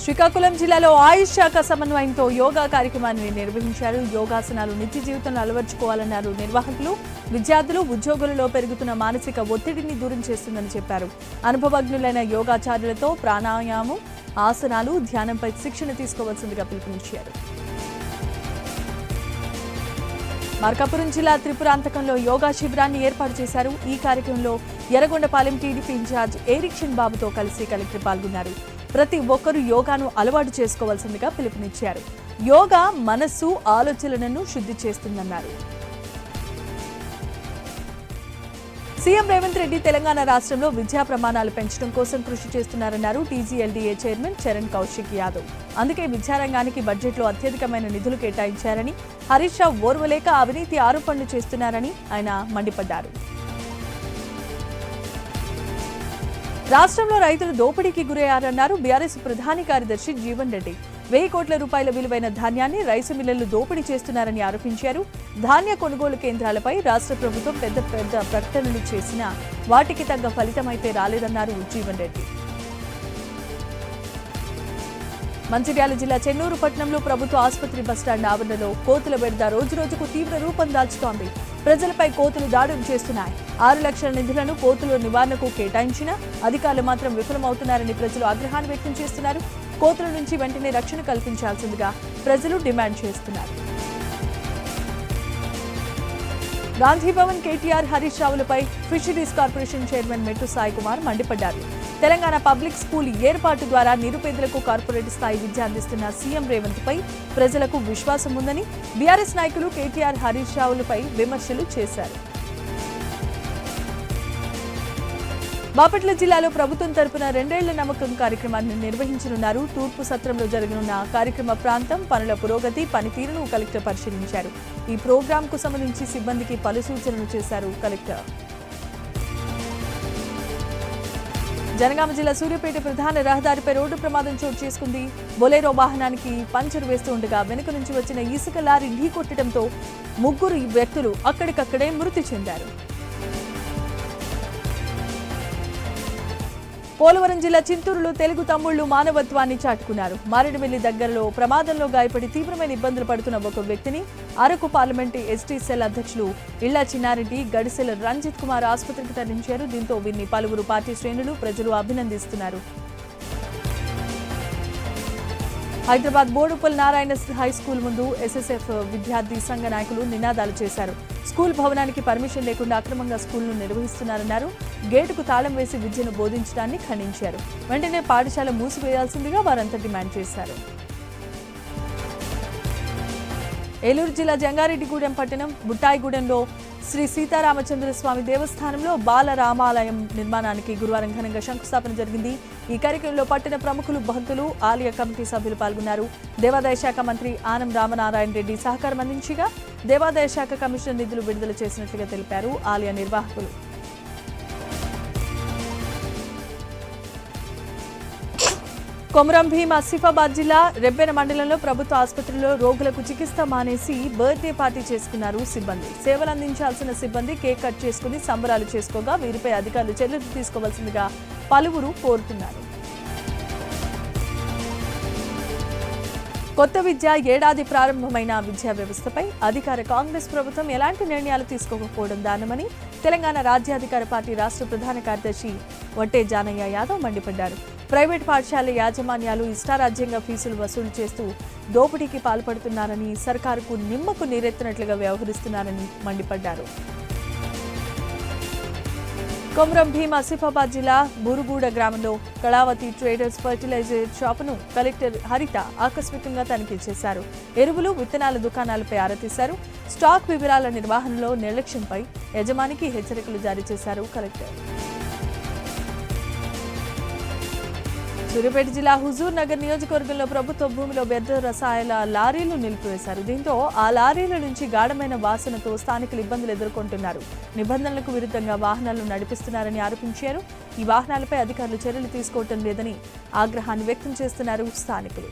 శ్రీకాకుళం జిల్లాలో ఆయుష్ శాఖ సమన్వయంతో యోగా కార్యక్రమాన్ని నిర్వహించారు. యోగాసనాలు నిత్య జీవితంలో అలవర్చుకోవాలన్నారు నిర్వాహకులు. విద్యార్థులు, ఉద్యోగులలో పెరుగుతున్న మానసిక ఒత్తిడిని దూరం చేస్తుందని చెప్పారు. అనుభవజ్ఞులైన యోగాచార్యులతో ప్రాణాయామం, ఆసనాలు, ధ్యానంపై శిక్షణ తీసుకోవాల్సిందిగా పిలుపునిచ్చారు. మార్కాపురం జిల్లా త్రిపురాంతకంలో యోగా శిబిరాన్ని ఏర్పాటు చేశారు. ఈ కార్యక్రమంలో ఎర్రగొండపాలెం టీడీపీ ఇన్ఛార్జ్ ఏరిక్షన్ బాబుతో కలిసి కలెక్టర్ పాల్గొన్నారు. ప్రతి ఒక్కరూ యోగాను అలవాటు చేసుకోవాల్సిందిగా పిలుపునిచ్చారు. యోగా మనస్సు, ఆలోచనలను శుద్ధి చేస్తుందన్నారు. సీఎం రేవంత్ రెడ్డి తెలంగాణ రాష్ట్రంలో విద్యా ప్రమాణాలు పెంచడం కోసం కృషి చేస్తున్నారన్నారు టీజీఎల్డీఏ చైర్మన్ చరణ్ కౌశిక్ యాదవ్. అందుకే విద్యారంగానికి బడ్జెట్లో అత్యధికమైన నిధులు కేటాయించారని, హరీష్ రావు ఓర్వలేక అవినీతి ఆరోపణలు చేస్తున్నారని ఆయన మండిపడ్డారు. రాష్ట్రంలో రైతులు దోపిడీకి గురయ్యారన్నారు బీఆర్ఎస్ ప్రధాన కార్యదర్శి జీవన్ రెడ్డి. 1000 కోట్ల రూపాయల విలువైన ధాన్యాన్ని రైసు మిల్లర్లు దోపిడీ చేస్తున్నారని ఆరోపించారు. ధాన్య కొనుగోలు కేంద్రాలపై రాష్ట్ర ప్రభుత్వం పెద్ద ప్రకటనలు చేసినా వాటికి తగ్గ ఫలితమైతే రాలేదన్నారు జీవన్ రెడ్డి. మంచిర్యాల జిల్లా చెన్నూరు పట్టణంలో ప్రభుత్వ ఆసుపత్రి బస్టాండ్ ఆవరణలో కోతుల బెడద రోజురోజుకు తీవ్ర రూపం దాల్చుతోంది. ప్రజలపై కోతులు దాడులు చేస్తున్నాయి. 6 లక్షల నిధులను కోతుల నివారణకు కేటాయించినా అధికారులు మాత్రం విఫలమవుతున్నారని ప్రజలు ఆగ్రహాన్ని వ్యక్తం చేస్తున్నారు. కోతుల నుంచి వెంటనే రక్షణ కల్పించాల్సిందిగా ప్రజలు డిమాండ్ చేస్తున్నారు. గాంధీభవన్ కేటీఆర్, హరీష్ రావులపై fisheries corporation chairman Mettu Sai Kumar మండిపడ్డారు. తెలంగాణ పబ్లిక్ స్కూల్ ఏర్పాటు ద్వారా నిరుపేదలకు కార్పొరేట్ స్థాయి విద్య అందిస్తున్న సీఎం రేవంత్ పై ప్రజలకు విశ్వాసం ఉందని బీఆర్ఎస్ నాయకులు కేటీఆర్, హరీష్ రావులపై విమర్శలు చేశారు. బాపట్ల జిల్లాలో ప్రభుత్వం తరపున 2 ఏళ్ల నమ్మకం కార్యక్రమాన్ని నిర్వహించనున్నారు. తూర్పు సత్రంలో జరగనున్న కార్యక్రమ ప్రాంతం, పనుల పురోగతి, పనితీరును కలెక్టర్ పరిశీలించారు. ఈ ప్రోగ్రాంకు సంబంధించి సిబ్బందికి పలు సూచనలు చేశారు కలెక్టర్. జనగామ జిల్లా సూర్యాపేట ప్రధాన రహదారిపై రోడ్డు ప్రమాదం చోటు చేసుకుంది. బొలెరో వాహనానికి పంచర్ వేస్తూ ఉండగా వెనుక నుంచి వచ్చిన ఇసుక లారీ ఢీకొట్టడంతో 3 వ్యక్తులు అక్కడికక్కడే మృతి చెందారు. పోలవరం జిల్లా చింతూరులో తెలుగు తమ్ముళ్లు మానవత్వాన్ని చాటుకున్నారు. మారేడుమిల్లి దగ్గరలో ప్రమాదంలో గాయపడి తీవ్రమైన ఇబ్బందులు పడుతున్న ఒక వ్యక్తిని అరకు పార్లమెంటు ఎస్టీ సెల్ అధ్యక్షులు ఇళ్ల చిన్నారెడ్డి, గడిసెల రంజిత్ కుమార్ ఆసుపత్రికి తరలించారు. దీంతో వీరిని పలువురు పార్టీ శ్రేణులు, ప్రజలు అభినందిస్తున్నారు. హైదరాబాద్ బోడుపల్ నారాయణ హై స్కూల్ ముందు ఎస్ఎస్ఎఫ్ విద్యార్థి సంఘ నాయకులు నినాదాలు చేశారు. స్కూల్ భవనానికి పర్మిషన్ లేకుండా అక్రమంగా స్కూల్ను నిర్వహిస్తున్నారన్నారు. గేటుకు తాళం వేసి విద్యను బోధించడాన్ని ఖండించారు. వెంటనే పాఠశాల మూసివేయాల్సిందిగా వారంతా డిమాండ్ చేశారు. ఏలూరు జిల్లా జంగారెడ్డిగూడెం పట్టణం బుట్టాయిగూడెంలో శ్రీ సీతారామచంద్ర స్వామి దేవస్థానంలో బాలరామాలయం నిర్మాణానికి గురువారం ఘనంగా శంకుస్థాపన జరిగింది. ఈ కార్యక్రమంలో పట్టణ ప్రముఖులు, భక్తులు, ఆలయ కమిటీ సభ్యులు పాల్గొన్నారు. దేవాదాయ శాఖ మంత్రి ఆనం రామనారాయణ రెడ్డి సహకారం అందించగా దేవాదాయ శాఖ కమిషనర్ నిధులు విడుదల చేసినట్లుగా తెలిపారు ఆలయ నిర్వాహకులు. కొమరం భీం ఆసిఫాబాద్ జిల్లా రెబ్బెన మండలంలో ప్రభుత్వ ఆసుపత్రిలో రోగులకు చికిత్స మానేసి బర్త్డే పార్టీ చేసుకున్నారు సిబ్బంది. సేవలు అందించాల్సిన సిబ్బంది కేక్ కట్ చేసుకుని సంబరాలు చేసుకోగా వీరిపై అధికారులు చర్యలు తీసుకోవాల్సిందిగా పలువురు కోరుతున్నారు. కొత్త విద్యా ఏడాది ప్రారంభమైన విద్యా వ్యవస్థపై అధికార కాంగ్రెస్ ప్రభుత్వం ఎలాంటి నిర్ణయాలు తీసుకోకపోవడం దారుణమని తెలంగాణ రాజ్యాధికార పార్టీ రాష్ట్ర ప్రధాన కార్యదర్శి వట్టే జానయ్య యాదవ్ మండిపడ్డారు. ప్రైవేట్ పాఠశాల యాజమాన్యాలు ఇష్టారాజ్యంగా ఫీజులు వసూలు చేస్తూ దోపిడీకి పాల్పడుతున్నారని, సర్కారుకు నిమ్మకు నీరెత్తినట్లుగా వ్యవహరిస్తున్నారని మండిపడ్డారు. కొమరం భీం ఆసిఫాబాద్ జిల్లా బూరుగూడ గ్రామంలో కళావతి ట్రేడర్స్ ఫర్టిలైజర్ షాపును కలెక్టర్ హరిత ఆకస్మికంగా తనిఖీ చేశారు. ఎరువులు, విత్తనాల దుకాణాలపై ఆరా తీశారు. స్టాక్ వివరాల నిర్వహణలో నిర్లక్ష్యంపై యజమానికి హెచ్చరికలు జారీ చేశారు కలెక్టర్. సూర్యాపేట జిల్లా హుజూర్ నగర్ నియోజకవర్గంలో ప్రభుత్వ భూమిలో వ్యర్థ రసాయన లారీలు నిలిపివేశారు. దీంతో ఆ లారీల నుంచి గాఢమైన వాసనతో స్థానికులు ఇబ్బందులు ఎదుర్కొంటున్నారు. నిబంధనలకు విరుద్ధంగా వాహనాలను నడిపిస్తున్నారని ఆరోపించారు. ఈ వాహనాలపై అధికారులు చర్యలు తీసుకోవటం లేదని ఆగ్రహాన్ని వ్యక్తం చేస్తున్నారు స్థానికులు.